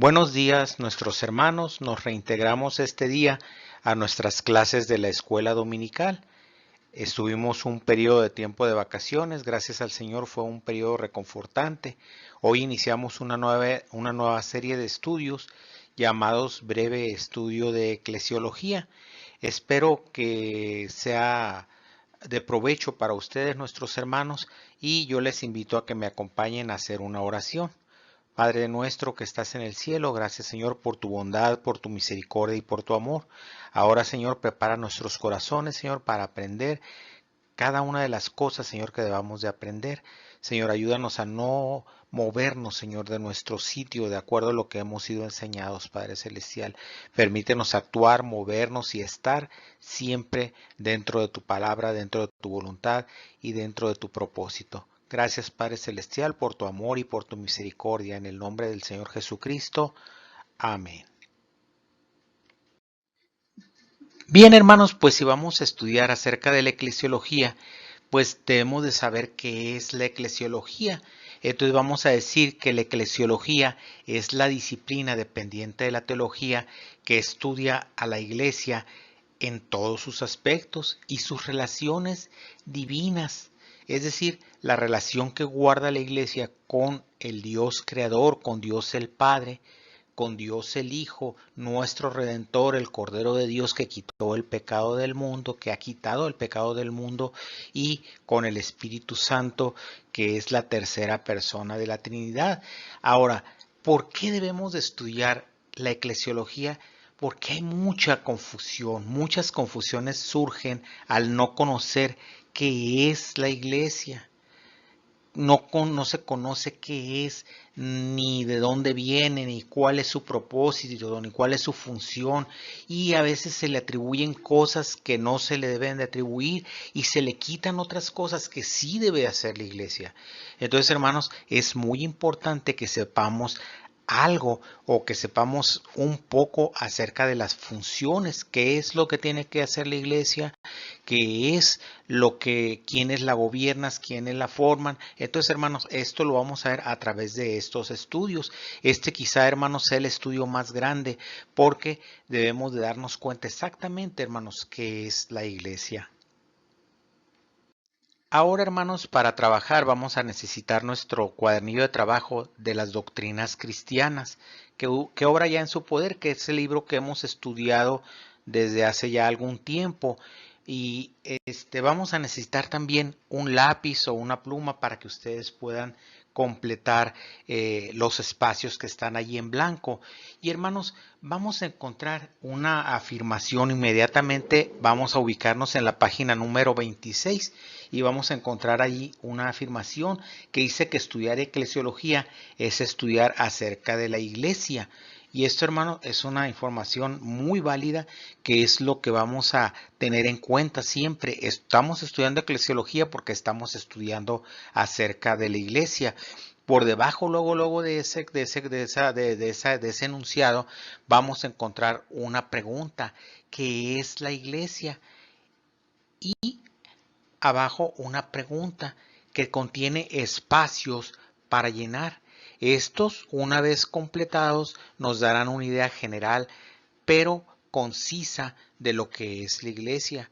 Buenos días, nuestros hermanos. Nos reintegramos este día a nuestras clases de la escuela dominical. Estuvimos un periodo de tiempo de vacaciones, gracias al Señor fue un periodo reconfortante. Hoy iniciamos una nueva serie de estudios llamados Breve Estudio de Eclesiología. Espero que sea de provecho para ustedes, nuestros hermanos, y yo les invito a que me acompañen a hacer una oración. Padre nuestro que estás en el cielo, gracias Señor por tu bondad, por tu misericordia y por tu amor. Ahora Señor, prepara nuestros corazones, Señor, para aprender cada una de las cosas, Señor, que debamos de aprender. Señor, ayúdanos a no movernos, Señor, de nuestro sitio de acuerdo a lo que hemos sido enseñados, Padre Celestial. Permítenos actuar, movernos y estar siempre dentro de tu palabra, dentro de tu voluntad y dentro de tu propósito. Gracias, Padre Celestial, por tu amor y por tu misericordia. En el nombre del Señor Jesucristo. Amén. Bien, hermanos, pues si vamos a estudiar acerca de la eclesiología, pues debemos de saber qué es la eclesiología. Entonces vamos a decir que la eclesiología es la disciplina dependiente de la teología que estudia a la iglesia en todos sus aspectos y sus relaciones divinas. Es decir, la relación que guarda la iglesia con el Dios creador, con Dios el Padre, con Dios el Hijo, nuestro Redentor, el Cordero de Dios que quitó el pecado del mundo, que ha quitado el pecado del mundo, y con el Espíritu Santo, que es la tercera persona de la Trinidad. Ahora, ¿por qué debemos de estudiar la eclesiología? Porque hay mucha confusión, muchas confusiones surgen al no conocer qué es la iglesia. No se conoce qué es, ni de dónde viene, ni cuál es su propósito, ni cuál es su función. Y a veces se le atribuyen cosas que no se le deben de atribuir y se le quitan otras cosas que sí debe hacer la iglesia. Entonces, hermanos, es muy importante que sepamos algo o que sepamos un poco acerca de las funciones, qué es lo que tiene que hacer la iglesia, qué es lo que, quiénes la gobiernan, quiénes la forman. Entonces, hermanos, esto lo vamos a ver a través de estos estudios. Este quizá, hermanos, sea el estudio más grande porque debemos de darnos cuenta exactamente, hermanos, qué es la iglesia. Ahora, hermanos, para trabajar vamos a necesitar nuestro cuadernillo de trabajo de las doctrinas cristianas, que obra ya en su poder, que es el libro que hemos estudiado desde hace ya algún tiempo. Y vamos a necesitar también un lápiz o una pluma para que ustedes puedan completar los espacios que están allí en blanco. Y hermanos, vamos a encontrar una afirmación inmediatamente, vamos a ubicarnos en la página número 26 y vamos a encontrar allí una afirmación que dice que estudiar eclesiología es estudiar acerca de la iglesia. Y esto, hermano, es una información muy válida que es lo que vamos a tener en cuenta siempre. Estamos estudiando eclesiología porque estamos estudiando acerca de la iglesia. Por debajo, luego de ese enunciado, vamos a encontrar una pregunta: ¿qué es la iglesia? Y abajo una pregunta que contiene espacios para llenar. Estos, una vez completados, nos darán una idea general, pero concisa de lo que es la iglesia.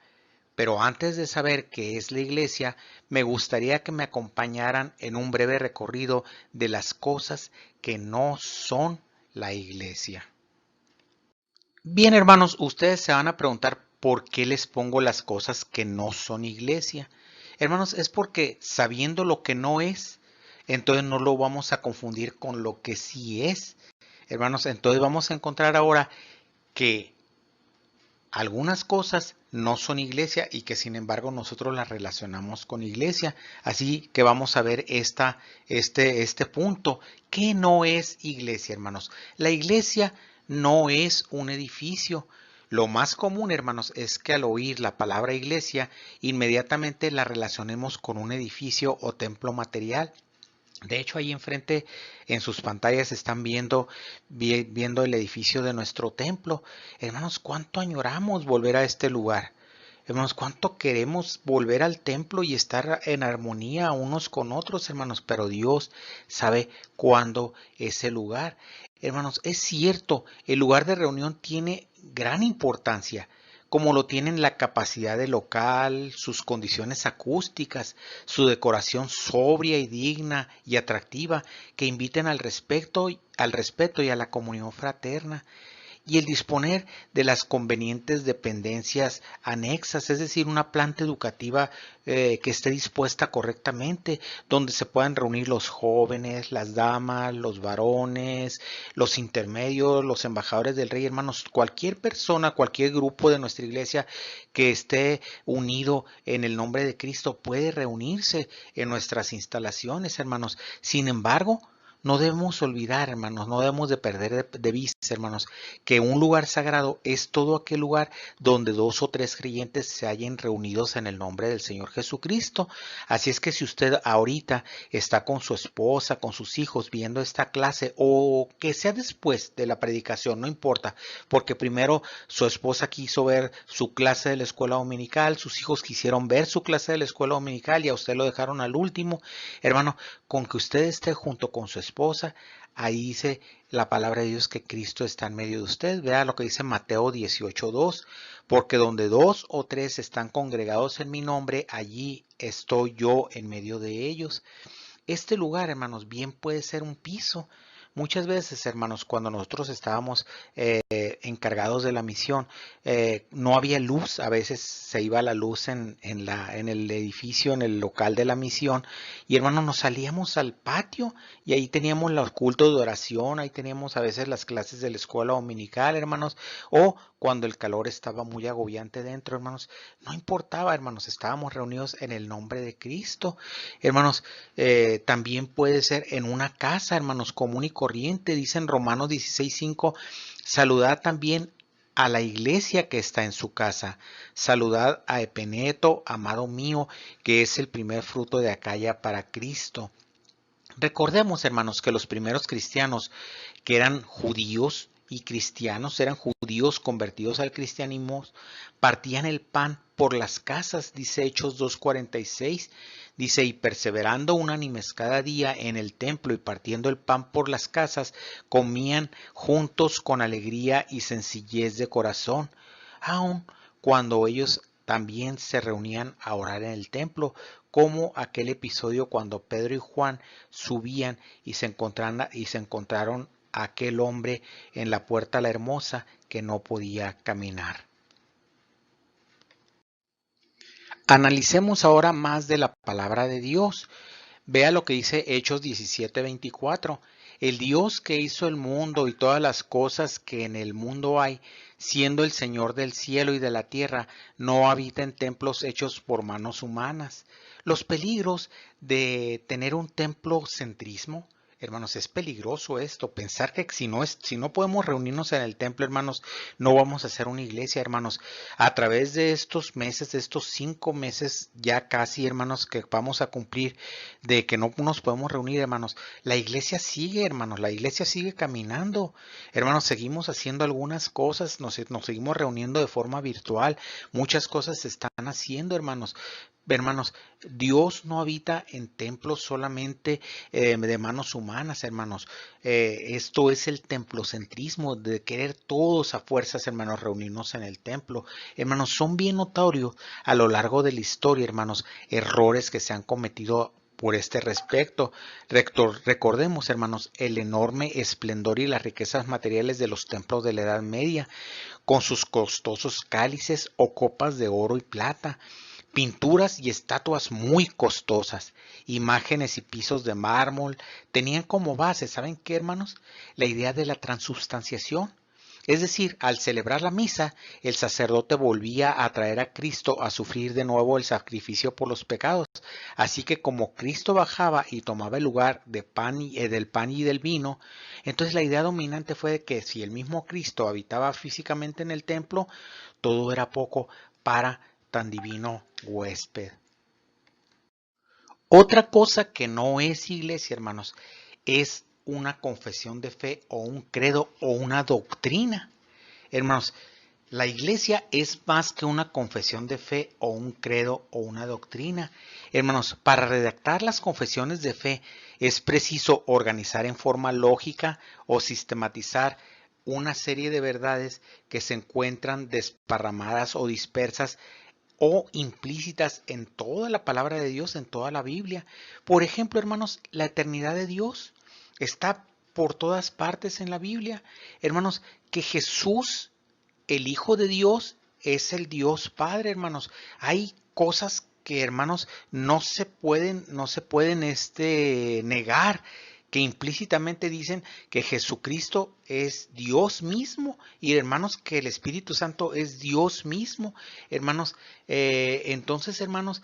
Pero antes de saber qué es la iglesia, me gustaría que me acompañaran en un breve recorrido de las cosas que no son la iglesia. Bien, hermanos, ustedes se van a preguntar por qué les pongo las cosas que no son iglesia. Hermanos, es porque sabiendo lo que no es, entonces no lo vamos a confundir con lo que sí es. Hermanos, entonces vamos a encontrar ahora que algunas cosas no son iglesia y que sin embargo nosotros las relacionamos con iglesia. Así que vamos a ver este punto. ¿Qué no es iglesia, hermanos? La iglesia no es un edificio. Lo más común, hermanos, es que al oír la palabra iglesia, inmediatamente la relacionemos con un edificio o templo material. De hecho, ahí enfrente en sus pantallas están viendo el edificio de nuestro templo. Hermanos, ¿cuánto añoramos volver a este lugar? Hermanos, ¿cuánto queremos volver al templo y estar en armonía unos con otros, hermanos? Pero Dios sabe cuándo es el lugar. Hermanos, es cierto, el lugar de reunión tiene gran importancia, como lo tienen la capacidad de local, sus condiciones acústicas, su decoración sobria y digna y atractiva, que inviten al respeto y a la comunión fraterna y el disponer de las convenientes dependencias anexas, es decir, una planta educativa que esté dispuesta correctamente, donde se puedan reunir los jóvenes, las damas, los varones, los intermedios, los embajadores del rey, hermanos, cualquier persona, cualquier grupo de nuestra iglesia que esté unido en el nombre de Cristo puede reunirse en nuestras instalaciones, hermanos. Sin embargo, no debemos olvidar, hermanos, no debemos de perder de vista, hermanos, que un lugar sagrado es todo aquel lugar donde dos o tres creyentes se hallen reunidos en el nombre del Señor Jesucristo. Así es que si usted ahorita está con su esposa, con sus hijos viendo esta clase o que sea después de la predicación, no importa, porque primero su esposa quiso ver su clase de la escuela dominical, sus hijos quisieron ver su clase de la escuela dominical y a usted lo dejaron al último, hermano, con que usted esté junto con su esposa, ahí dice la palabra de Dios que Cristo está en medio de usted. Vea lo que dice Mateo 18:2, porque donde dos o tres están congregados en mi nombre, allí estoy yo en medio de ellos. Este lugar, hermanos, bien puede ser un piso. Muchas veces, hermanos, cuando nosotros estábamos encargados de la misión, no había luz. A veces se iba la luz en el edificio, en el local de la misión. Y, hermanos, nos salíamos al patio y ahí teníamos los cultos de oración, ahí teníamos a veces las clases de la escuela dominical, hermanos, o cuando el calor estaba muy agobiante dentro, hermanos, no importaba, hermanos, estábamos reunidos en el nombre de Cristo. Hermanos, también puede ser en una casa, hermanos, común y corriente. Dice en Romanos 16:5, saludad también a la iglesia que está en su casa. Saludad a Epeneto, amado mío, que es el primer fruto de Acaya para Cristo. Recordemos, hermanos, que los primeros cristianos que eran judíos y cristianos, eran judíos convertidos al cristianismo, partían el pan por las casas, dice Hechos 2:46, dice, y perseverando unánimes cada día en el templo y partiendo el pan por las casas, comían juntos con alegría y sencillez de corazón, aun cuando ellos también se reunían a orar en el templo, como aquel episodio cuando Pedro y Juan subían y se encontraron a aquel hombre en la puerta la hermosa que no podía caminar. Analicemos ahora más de la palabra de Dios. Vea lo que dice Hechos 17:24. El Dios que hizo el mundo y todas las cosas que en el mundo hay, siendo el Señor del cielo y de la tierra, no habita en templos hechos por manos humanas. Los peligros de tener un templocentrismo, hermanos, es peligroso esto. Pensar que si no podemos reunirnos en el templo, hermanos, no vamos a hacer una iglesia, hermanos. A través de estos meses, de estos 5 meses ya casi, hermanos, que vamos a cumplir, de que no nos podemos reunir, hermanos, la iglesia sigue, hermanos, la iglesia sigue caminando, hermanos, seguimos haciendo algunas cosas, nos seguimos reuniendo de forma virtual, muchas cosas se están haciendo, hermanos. Hermanos, Dios no habita en templos solamente de manos humanas, hermanos. Esto es el templocentrismo, de querer todos a fuerzas, hermanos, reunirnos en el templo. Hermanos, son bien notorios a lo largo de la historia, hermanos, errores que se han cometido por este respecto. Recordemos, hermanos, el enorme esplendor y las riquezas materiales de los templos de la Edad Media, con sus costosos cálices o copas de oro y plata, pinturas y estatuas muy costosas, imágenes y pisos de mármol, tenían como base, ¿saben qué, hermanos? La idea de la transubstanciación. Es decir, al celebrar la misa, el sacerdote volvía a traer a Cristo a sufrir de nuevo el sacrificio por los pecados. Así que como Cristo bajaba y tomaba el lugar del pan y del vino, entonces la idea dominante fue de que si el mismo Cristo habitaba físicamente en el templo, todo era poco para tan divino huésped. Otra cosa que no es iglesia, hermanos, es una confesión de fe o un credo o una doctrina. Hermanos, la iglesia es más que una confesión de fe o un credo o una doctrina. Hermanos, para redactar las confesiones de fe Es preciso organizar en forma lógica o sistematizar una serie de verdades que se encuentran desparramadas o dispersas o implícitas en toda la palabra de Dios, en toda la Biblia. Por ejemplo, hermanos, la eternidad de Dios está por todas partes en la Biblia. Hermanos, que Jesús, el Hijo de Dios, es el Dios Padre, hermanos. Hay cosas que, hermanos, no se pueden negar, que implícitamente dicen que Jesucristo es Dios mismo y, hermanos, que el Espíritu Santo es Dios mismo, hermanos. Entonces, hermanos,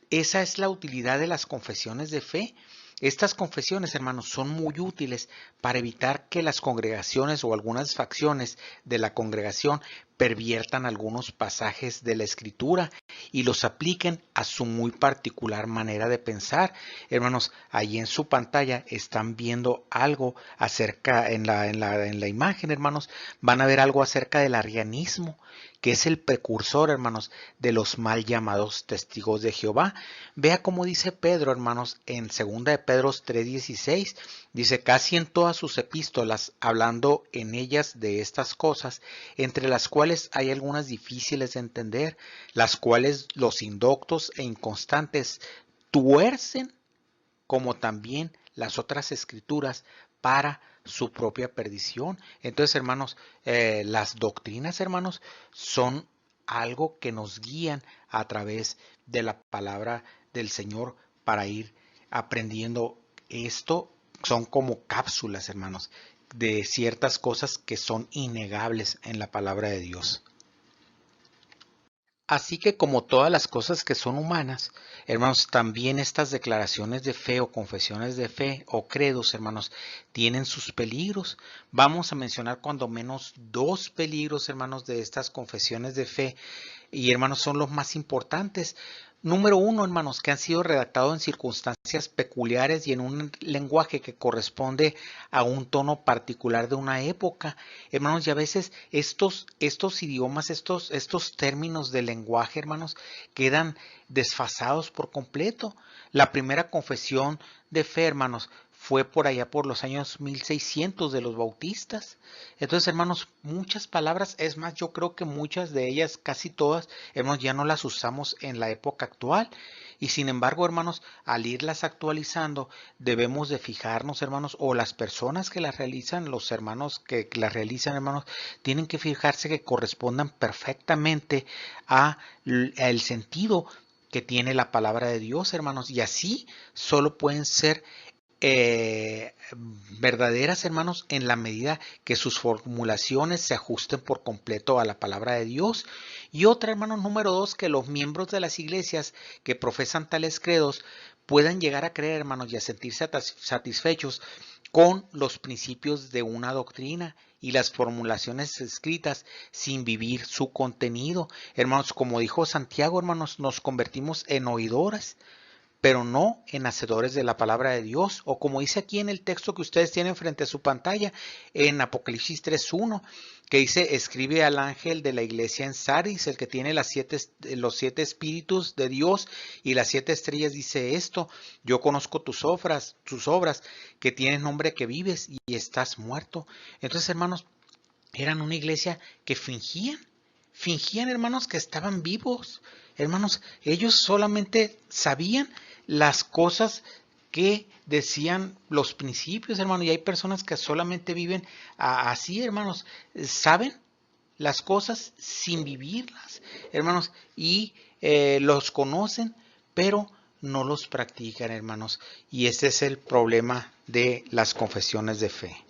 esa es la utilidad de las confesiones de fe. Estas confesiones, hermanos, son muy útiles para evitar que las congregaciones o algunas facciones de la congregación perviertan algunos pasajes de la Escritura y los apliquen a su muy particular manera de pensar. Hermanos, ahí en su pantalla están viendo algo acerca, en la imagen, hermanos, van a ver algo acerca del arrianismo, que es el precursor, hermanos, de los mal llamados testigos de Jehová. Vea cómo dice Pedro, hermanos, en 2 de Pedro 3:16, dice: casi en todas sus epístolas, hablando en ellas de estas cosas, entre las cuales hay algunas difíciles de entender, las cuales los indoctos e inconstantes tuercen, como también las otras escrituras, para su propia perdición. Entonces, hermanos, las doctrinas, hermanos, son algo que nos guían a través de la palabra del Señor para ir aprendiendo esto. Son como cápsulas, hermanos, de ciertas cosas que son innegables en la palabra de Dios. Así que, como todas las cosas que son humanas, hermanos, también estas declaraciones de fe o confesiones de fe o credos, hermanos, tienen sus peligros. Vamos a mencionar cuando menos 2 peligros, hermanos, de estas confesiones de fe. Y, hermanos, son los más importantes. Número 1, hermanos, que han sido redactados en circunstancias peculiares y en un lenguaje que corresponde a un tono particular de una época. Hermanos, y a veces estos idiomas, estos términos de lenguaje, hermanos, quedan desfasados por completo. La primera confesión de fe, hermanos, fue por allá por los años 1600 de los bautistas. Entonces, hermanos, muchas palabras, es más, yo creo que muchas de ellas, casi todas, hermanos, ya no las usamos en la época actual. Y sin embargo, hermanos, al irlas actualizando, debemos de fijarnos, hermanos, o las personas que las realizan, los hermanos que las realizan, hermanos, tienen que fijarse que correspondan perfectamente al sentido que tiene la palabra de Dios, hermanos. Y así solo pueden ser verdaderas, hermanos, en la medida que sus formulaciones se ajusten por completo a la palabra de Dios. Y otra, hermanos, número 2, que los miembros de las iglesias que profesan tales credos puedan llegar a creer, hermanos, y a sentirse satisfechos con los principios de una doctrina y las formulaciones escritas sin vivir su contenido. Hermanos, como dijo Santiago, hermanos, nos convertimos en oidores, pero no en hacedores de la palabra de Dios. O como dice aquí en el texto que ustedes tienen frente a su pantalla, en Apocalipsis 3:1, que dice: escribe al ángel de la iglesia en Sardis, el que tiene los 7 espíritus de Dios y las 7 estrellas, dice esto: yo conozco tus obras, que tienes nombre que vives y estás muerto. Entonces, hermanos, eran una iglesia que fingían, hermanos, que estaban vivos. Hermanos, ellos solamente sabían las cosas que decían los principios, hermanos. Y hay personas que solamente viven así, hermanos. Saben las cosas sin vivirlas, hermanos. Y los conocen, pero no los practican, hermanos. Y ese es el problema de las confesiones de fe.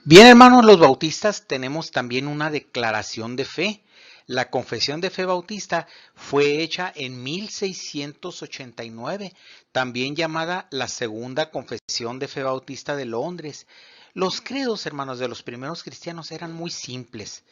Bien, hermanos, los bautistas tenemos también una declaración de fe. La confesión de fe bautista fue hecha en 1689, también llamada la Segunda Confesión de Fe Bautista de Londres. Los credos, hermanos, de los primeros cristianos eran muy simples.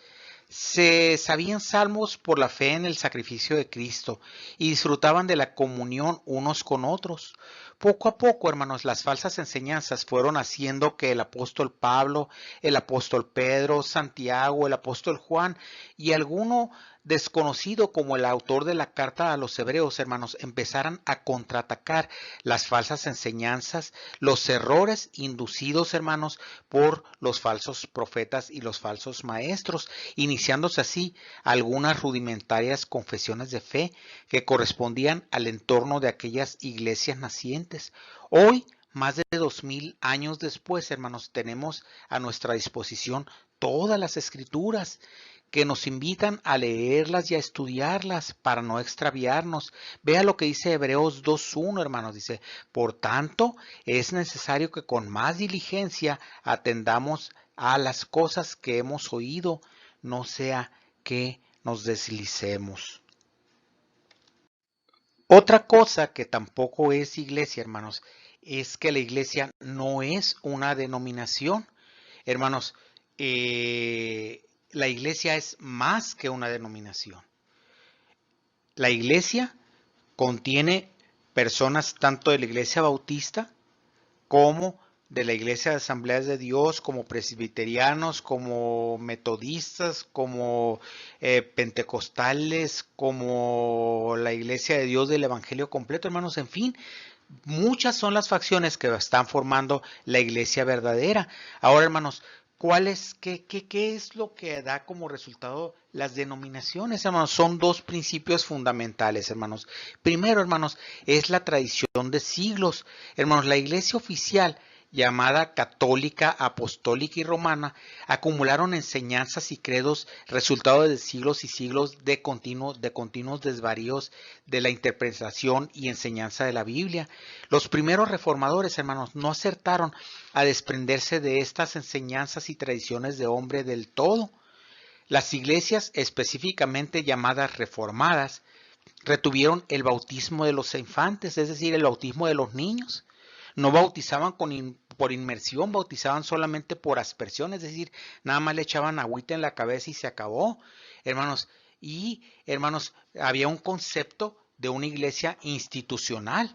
Se sabían salmos por la fe en el sacrificio de Cristo y disfrutaban de la comunión unos con otros. Poco a poco, hermanos, las falsas enseñanzas fueron haciendo que el apóstol Pablo, el apóstol Pedro, Santiago, el apóstol Juan y alguno desconocido como el autor de la carta a los hebreos, hermanos, empezaran a contraatacar las falsas enseñanzas, los errores inducidos, hermanos, por los falsos profetas y los falsos maestros, iniciándose así algunas rudimentarias confesiones de fe que correspondían al entorno de aquellas iglesias nacientes. Hoy, más de 2000 años después, hermanos, tenemos a nuestra disposición todas las escrituras que nos invitan a leerlas y a estudiarlas para no extraviarnos. Vea lo que dice Hebreos 2.1, hermanos. Dice, por tanto, es necesario que con más diligencia atendamos a las cosas que hemos oído, no sea que nos deslicemos. Otra cosa que tampoco es iglesia, hermanos, es que la iglesia no es una denominación. Hermanos, la iglesia es más que una denominación. La iglesia contiene personas tanto de la iglesia bautista como de la iglesia de Asambleas de Dios, como presbiterianos, como metodistas, como pentecostales, como la iglesia de Dios del Evangelio completo, hermanos, en fin. Muchas son las facciones que están formando la iglesia verdadera. Ahora, hermanos, qué es lo que da como resultado las denominaciones, hermanos? Son dos principios fundamentales, hermanos. Primero, hermanos, es la tradición de siglos. Hermanos, la iglesia oficial, llamada católica, apostólica y romana, acumularon enseñanzas y credos resultado de siglos y siglos de continuos desvaríos de la interpretación y enseñanza de la Biblia. Los primeros reformadores, hermanos, no acertaron a desprenderse de estas enseñanzas y tradiciones de hombre del todo. Las iglesias, específicamente llamadas reformadas, retuvieron el bautismo de los infantes, es decir, el bautismo de los niños. No bautizaban por inmersión, bautizaban solamente por aspersión, es decir, nada más le echaban agüita en la cabeza y se acabó, hermanos. Y, hermanos, había un concepto de una iglesia institucional.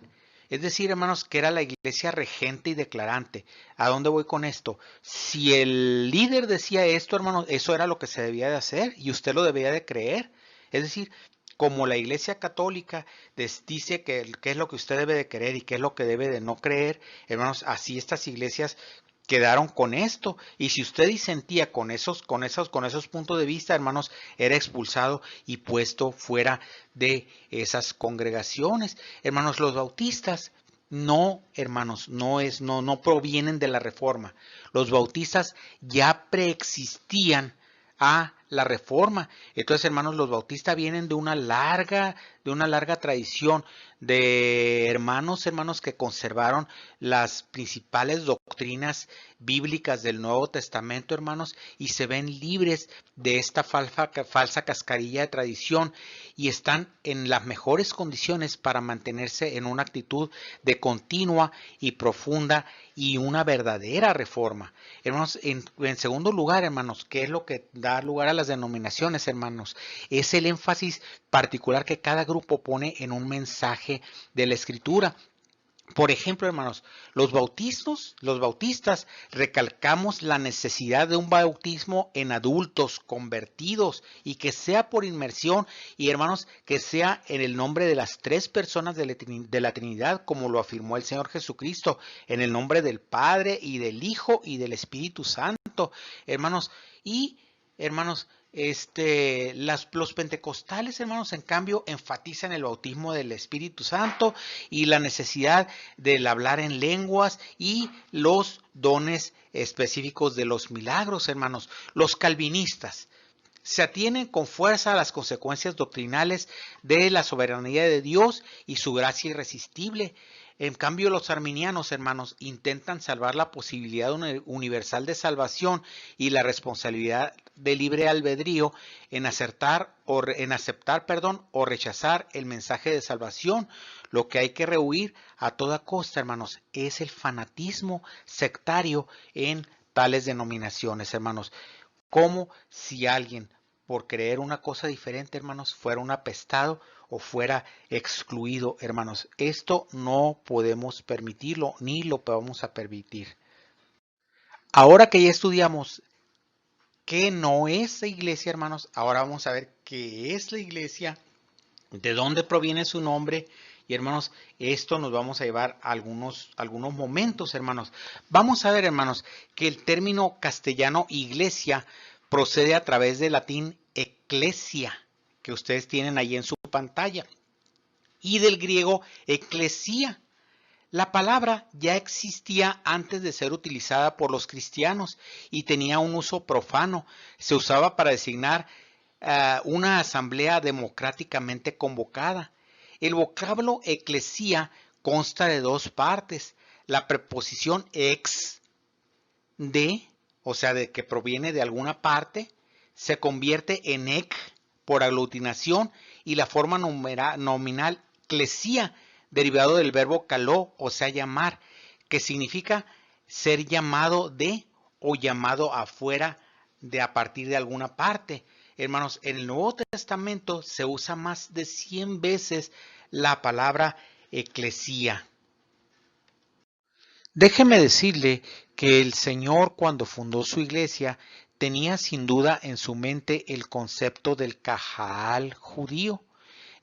Es decir, hermanos, que era la iglesia regente y declarante. ¿A dónde voy con esto? Si el líder decía esto, hermanos, eso era lo que se debía de hacer y usted lo debía de creer. Es decir, como la iglesia católica dice que es lo que usted debe de creer y qué es lo que debe de no creer, hermanos, así estas iglesias quedaron con esto. Y si usted disentía con esos puntos de vista, hermanos, era expulsado y puesto fuera de esas congregaciones. Hermanos, los bautistas no, hermanos, no provienen de la reforma. Los bautistas ya preexistían a la reforma. Entonces, hermanos, los bautistas vienen de una larga tradición de hermanos que conservaron las principales doctrinas bíblicas del Nuevo Testamento, hermanos, y se ven libres de esta falsa cascarilla de tradición y están en las mejores condiciones para mantenerse en una actitud de continua y profunda y una verdadera reforma. Hermanos, en segundo lugar, hermanos, ¿qué es lo que da lugar a las denominaciones, hermanos? Es el énfasis particular que cada grupo pone en un mensaje de la Escritura. Por ejemplo, hermanos, los bautistas recalcamos la necesidad de un bautismo en adultos convertidos y que sea por inmersión y, hermanos, que sea en el nombre de las tres personas de la Trinidad, como lo afirmó el Señor Jesucristo, en el nombre del Padre y del Hijo y del Espíritu Santo, hermanos. Y, hermanos, los pentecostales, hermanos, en cambio, enfatizan el bautismo del Espíritu Santo y la necesidad del hablar en lenguas y los dones específicos de los milagros, hermanos. Los calvinistas se atienen con fuerza a las consecuencias doctrinales de la soberanía de Dios y su gracia irresistible. En cambio, los arminianos, hermanos, intentan salvar la posibilidad universal de salvación y la responsabilidad de libre albedrío en aceptar o rechazar el mensaje de salvación. Lo que hay que rehuir a toda costa, hermanos, es el fanatismo sectario en tales denominaciones, hermanos. Como si alguien por creer una cosa diferente, hermanos, fuera un apestado o fuera excluido, hermanos. Esto no podemos permitirlo ni lo vamos a permitir. Ahora que ya estudiamos qué no es la iglesia, hermanos, ahora vamos a ver qué es la iglesia, de dónde proviene su nombre. Y hermanos, esto nos vamos a llevar a algunos momentos, hermanos. Vamos a ver, hermanos, que el término castellano iglesia procede a través del latín ecclesia, que ustedes tienen ahí en su pantalla, y del griego eclesia. La palabra ya existía antes de ser utilizada por los cristianos y tenía un uso profano. Se usaba para designar una asamblea democráticamente convocada. El vocablo eclesía consta de dos partes. La preposición ex, de, o sea, de que proviene de alguna parte, se convierte en ec por aglutinación, y la forma nominal clesía, derivado del verbo caló, o sea, llamar, que significa ser llamado de o llamado afuera de a partir de alguna parte. Hermanos, en el Nuevo Testamento se usa más de 100 veces la palabra eclesía. Déjeme decirle que el Señor, cuando fundó su iglesia, tenía sin duda en su mente el concepto del Cajal judío.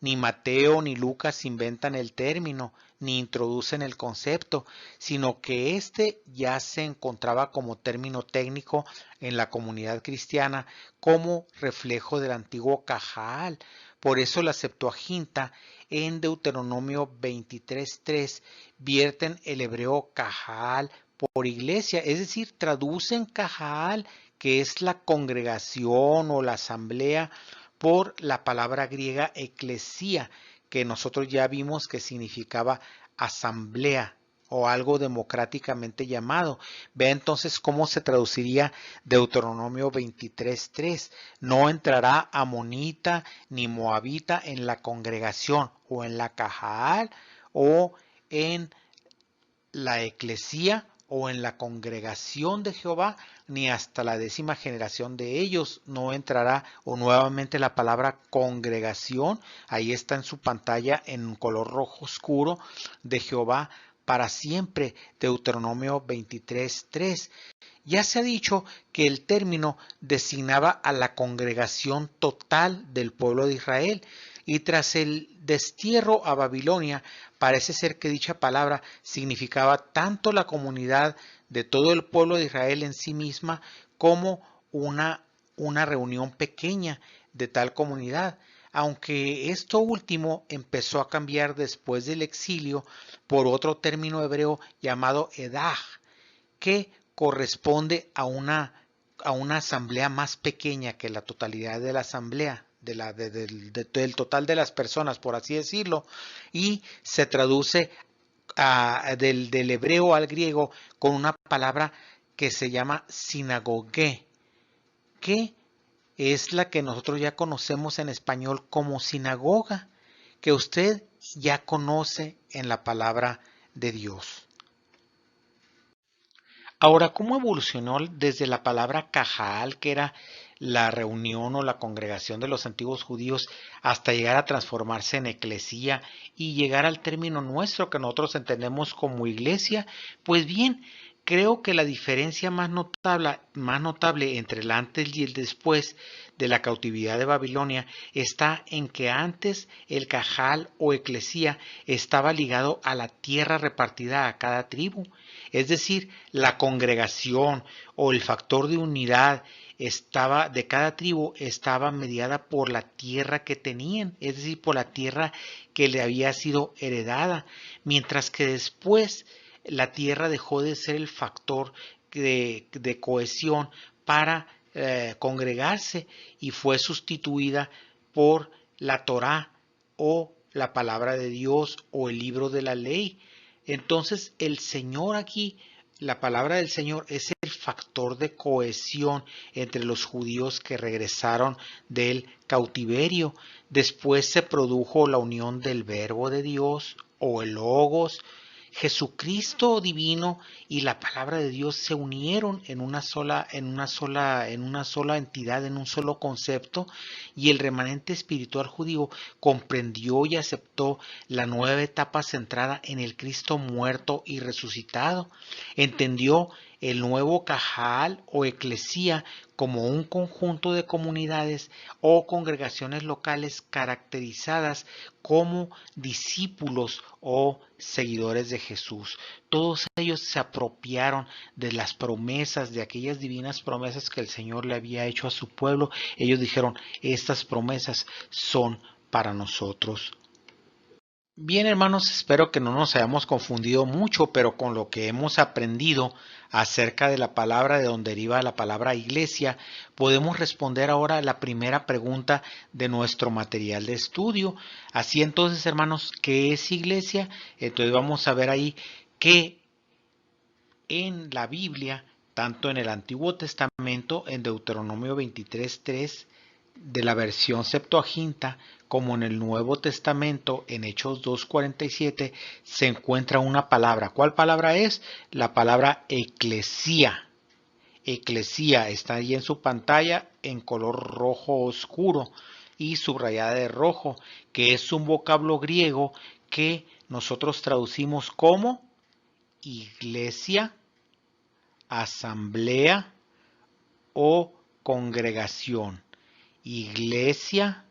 Ni Mateo ni Lucas inventan el término, ni introducen el concepto, sino que éste ya se encontraba como término técnico en la comunidad cristiana como reflejo del antiguo Cajal. Por eso la Septuaginta en Deuteronomio 23:3 vierten el hebreo Cajal por iglesia, es decir, traducen Cajal, que es la congregación o la asamblea, por la palabra griega eclesía, que nosotros ya vimos que significaba asamblea o algo democráticamente llamado. Ve entonces cómo se traduciría Deuteronomio 23:3. No entrará amonita ni moabita en la congregación o en la Cajal o en la eclesía o en la congregación de Jehová, ni hasta la 10ª generación de ellos no entrará. O nuevamente la palabra congregación, ahí está en su pantalla en color rojo oscuro, de Jehová para siempre, Deuteronomio 23:3. Ya se ha dicho que el término designaba a la congregación total del pueblo de Israel, y tras el destierro a Babilonia, parece ser que dicha palabra significaba tanto la comunidad de todo el pueblo de Israel en sí misma como una reunión pequeña de tal comunidad, aunque esto último empezó a cambiar después del exilio por otro término hebreo llamado edah, que corresponde a una asamblea más pequeña que la totalidad de la asamblea, del total de las personas, por así decirlo, y se traduce del hebreo al griego con una palabra que se llama sinagogue, que es la que nosotros ya conocemos en español como sinagoga, que usted ya conoce en la palabra de Dios. Ahora, ¿cómo evolucionó desde la palabra Cajal, que era la reunión o la congregación de los antiguos judíos, hasta llegar a transformarse en eclesía y llegar al término nuestro que nosotros entendemos como iglesia? Pues bien, creo que la diferencia más notable entre el antes y el después de la cautividad de Babilonia está en que antes el Cajal o eclesía estaba ligado a la tierra repartida a cada tribu. Es decir, la congregación o el factor de unidad de cada tribu estaba mediada por la tierra que tenían, es decir, por la tierra que le había sido heredada, mientras que después la tierra dejó de ser el factor de cohesión para congregarse y fue sustituida por la Torá o la palabra de Dios o el libro de la ley. Entonces el Señor aquí, la palabra del Señor es el factor de cohesión entre los judíos que regresaron del cautiverio. Después se produjo la unión del verbo de Dios o el logos, Jesucristo divino y la palabra de Dios se unieron en una sola entidad, en un solo concepto, y el remanente espiritual judío comprendió y aceptó la nueva etapa centrada en el Cristo muerto y resucitado. Entendió el nuevo Cajal o eclesía como un conjunto de comunidades o congregaciones locales caracterizadas como discípulos o seguidores de Jesús. Todos ellos se apropiaron de las promesas, de aquellas divinas promesas que el Señor le había hecho a su pueblo. Ellos dijeron, estas promesas son para nosotros. Bien, hermanos, espero que no nos hayamos confundido mucho, pero con lo que hemos aprendido acerca de la palabra, de donde deriva la palabra iglesia, podemos responder ahora la primera pregunta de nuestro material de estudio. Así entonces, hermanos, ¿qué es iglesia? Entonces vamos a ver ahí que en la Biblia, tanto en el Antiguo Testamento, en Deuteronomio 23:3, de la versión Septuaginta, como en el Nuevo Testamento, en Hechos 2:47, se encuentra una palabra. ¿Cuál palabra es? La palabra eclesía. Eclesía está ahí en su pantalla en color rojo oscuro y subrayada de rojo, que es un vocablo griego que nosotros traducimos como iglesia, asamblea o congregación. Iglesia,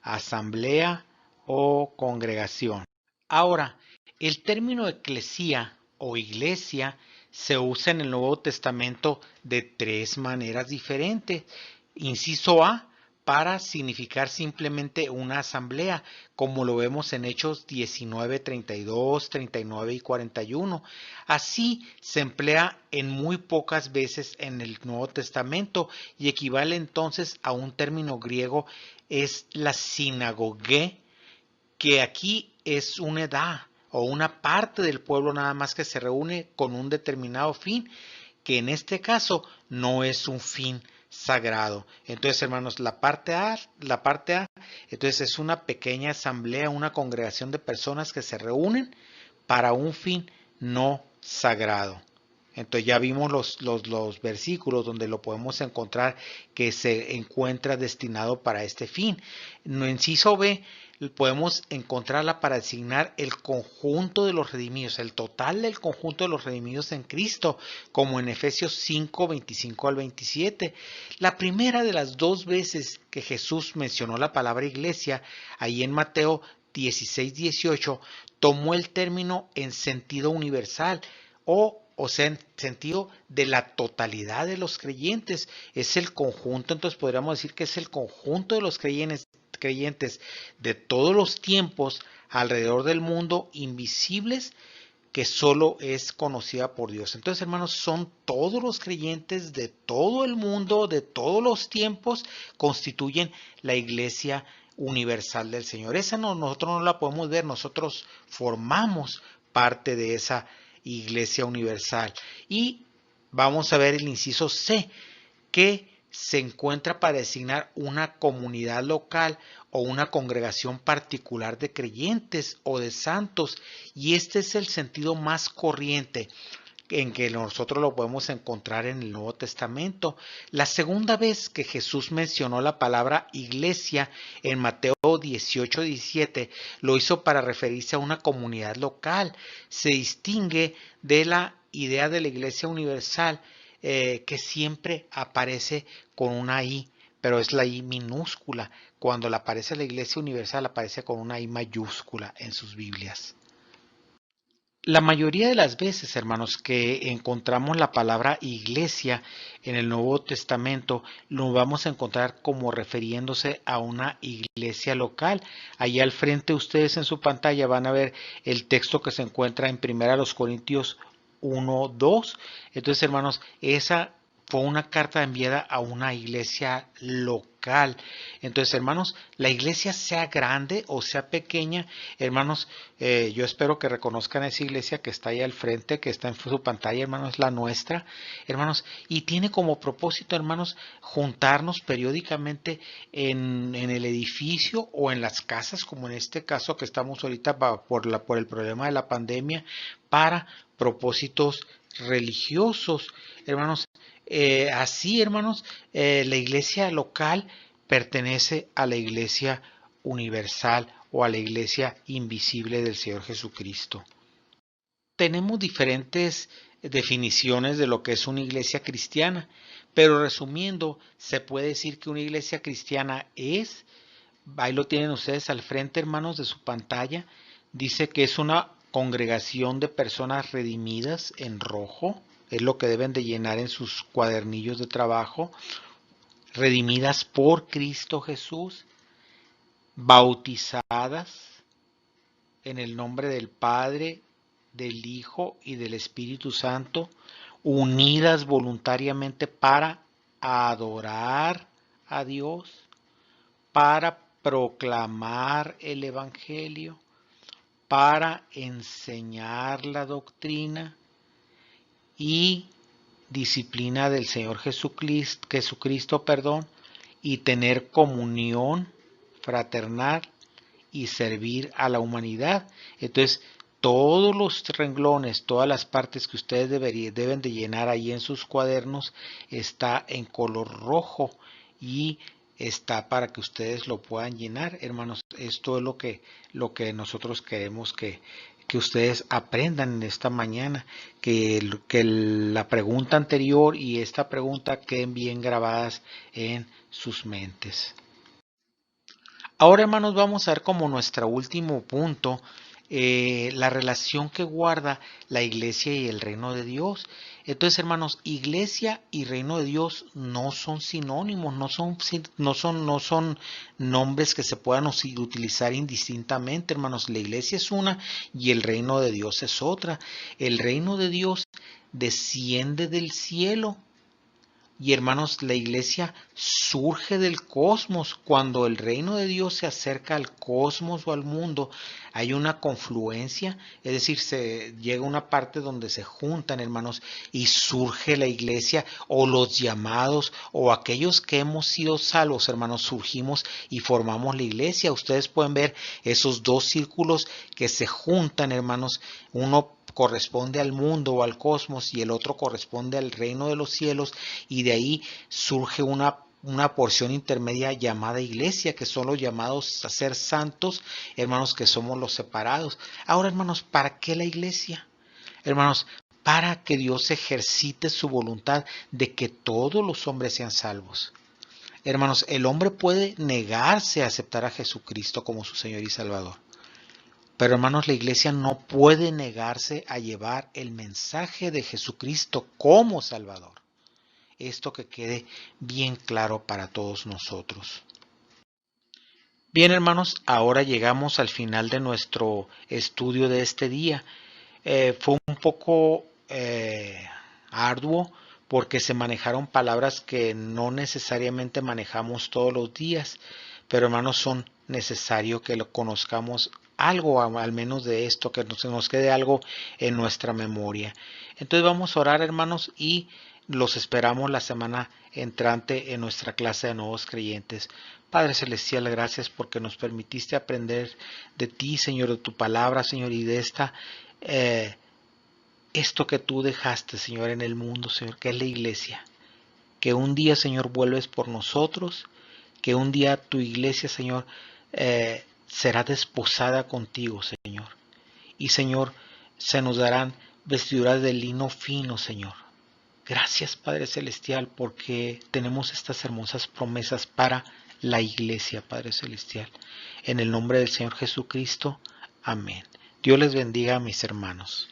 asamblea o congregación. Ahora, el término eclesía o iglesia se usa en el Nuevo Testamento de tres maneras diferentes. Inciso A, para significar simplemente una asamblea, como lo vemos en Hechos 19, 32, 39 y 41. Así se emplea en muy pocas veces en el Nuevo Testamento y equivale entonces a un término griego, es la sinagogue, que aquí es una edad o una parte del pueblo nada más que se reúne con un determinado fin, que en este caso no es un fin sagrado. Entonces, hermanos, la parte A, entonces es una pequeña asamblea, una congregación de personas que se reúnen para un fin no sagrado. Entonces ya vimos los versículos donde lo podemos encontrar que se encuentra destinado para este fin. En el inciso B podemos encontrarla para designar el conjunto de los redimidos, el total del conjunto de los redimidos en Cristo, como en Efesios 5, 25 al 27. La primera de las dos veces que Jesús mencionó la palabra iglesia, ahí en Mateo 16, 18, tomó el término en sentido universal, o sea, en sentido de la totalidad de los creyentes. Es el conjunto, entonces podríamos decir que es el conjunto de los creyentes de todos los tiempos alrededor del mundo, invisibles, que solo es conocida por Dios. Entonces, hermanos, son todos los creyentes de todo el mundo, de todos los tiempos, constituyen la iglesia universal del Señor. Esa nosotros no la podemos ver, nosotros formamos parte de esa iglesia universal. Y vamos a ver el inciso C, que se encuentra para designar una comunidad local o una congregación particular de creyentes o de santos, y este es el sentido más corriente en que nosotros lo podemos encontrar en el Nuevo Testamento. La segunda vez que Jesús mencionó la palabra iglesia en Mateo 18, 17, lo hizo para referirse a una comunidad local. Se distingue de la idea de la iglesia universal, que siempre aparece con una I, pero es la I minúscula. Cuando le aparece la iglesia universal, aparece con una I mayúscula en sus Biblias. La mayoría de las veces, hermanos, que encontramos la palabra iglesia en el Nuevo Testamento, lo vamos a encontrar como refiriéndose a una iglesia local. Allí al frente ustedes en su pantalla van a ver el texto que se encuentra en 1 Corintios 1:2. Entonces, hermanos, esa fue una carta enviada a una iglesia local. Entonces, hermanos, la iglesia sea grande o sea pequeña, hermanos, yo espero que reconozcan esa iglesia que está ahí al frente, que está en su pantalla, hermanos, es la nuestra, hermanos, y tiene como propósito, hermanos, juntarnos periódicamente en el edificio o en las casas, como en este caso que estamos ahorita por el problema de la pandemia, para propósitos religiosos, hermanos. Así, hermanos, la iglesia local pertenece a la iglesia universal o a la iglesia invisible del Señor Jesucristo. Tenemos diferentes definiciones de lo que es una iglesia cristiana, pero resumiendo, se puede decir que una iglesia cristiana es, ahí lo tienen ustedes al frente, hermanos, de su pantalla, dice que es una congregación de personas redimidas en rojo, es lo que deben de llenar en sus cuadernillos de trabajo, redimidas por Cristo Jesús, bautizadas en el nombre del Padre, del Hijo y del Espíritu Santo, unidas voluntariamente para adorar a Dios, para proclamar el Evangelio, para enseñar la doctrina y disciplina del Señor Jesucristo, y tener comunión fraternal y servir a la humanidad. Entonces, todos los renglones, todas las partes que ustedes deben de llenar ahí en sus cuadernos, está en color rojo y está para que ustedes lo puedan llenar, hermanos. Esto es lo que nosotros queremos que ustedes aprendan en esta mañana, que la pregunta anterior y esta pregunta queden bien grabadas en sus mentes. Ahora, hermanos, vamos a ver como nuestro último punto, la relación que guarda la iglesia y el reino de Dios. Entonces, hermanos, iglesia y reino de Dios no son sinónimos, no son nombres que se puedan utilizar indistintamente, hermanos. La iglesia es una y el reino de Dios es otra. El reino de Dios desciende del cielo. Y hermanos, la iglesia surge del cosmos. Cuando el reino de Dios se acerca al cosmos o al mundo, hay una confluencia, es decir, se llega a una parte donde se juntan, hermanos, y surge la iglesia o los llamados o aquellos que hemos sido salvos, hermanos, surgimos y formamos la iglesia. Ustedes pueden ver esos dos círculos que se juntan, hermanos, uno corresponde al mundo o al cosmos y el otro corresponde al reino de los cielos, y de ahí surge una porción intermedia llamada iglesia, que son los llamados a ser santos, hermanos, que somos los separados. Ahora, hermanos, ¿para qué la iglesia? Hermanos, para que Dios ejercite su voluntad de que todos los hombres sean salvos. Hermanos, el hombre puede negarse a aceptar a Jesucristo como su Señor y Salvador. Pero, hermanos, la iglesia no puede negarse a llevar el mensaje de Jesucristo como Salvador. Esto que quede bien claro para todos nosotros. Bien, hermanos, ahora llegamos al final de nuestro estudio de este día. Fue un poco arduo porque se manejaron palabras que no necesariamente manejamos todos los días, pero, hermanos, son necesario que lo conozcamos algo, al menos de esto, que nos quede algo en nuestra memoria. Entonces vamos a orar, hermanos, y los esperamos la semana entrante en nuestra clase de nuevos creyentes. Padre Celestial, gracias porque nos permitiste aprender de ti, Señor, de tu palabra, Señor, y de esto que tú dejaste, Señor, en el mundo, Señor, que es la iglesia. Que un día, Señor, vuelves por nosotros, que un día tu iglesia, Señor, será desposada contigo, Señor. Y, Señor, se nos darán vestiduras de lino fino, Señor. Gracias, Padre Celestial, porque tenemos estas hermosas promesas para la iglesia, Padre Celestial. En el nombre del Señor Jesucristo, amén. Dios les bendiga, mis hermanos.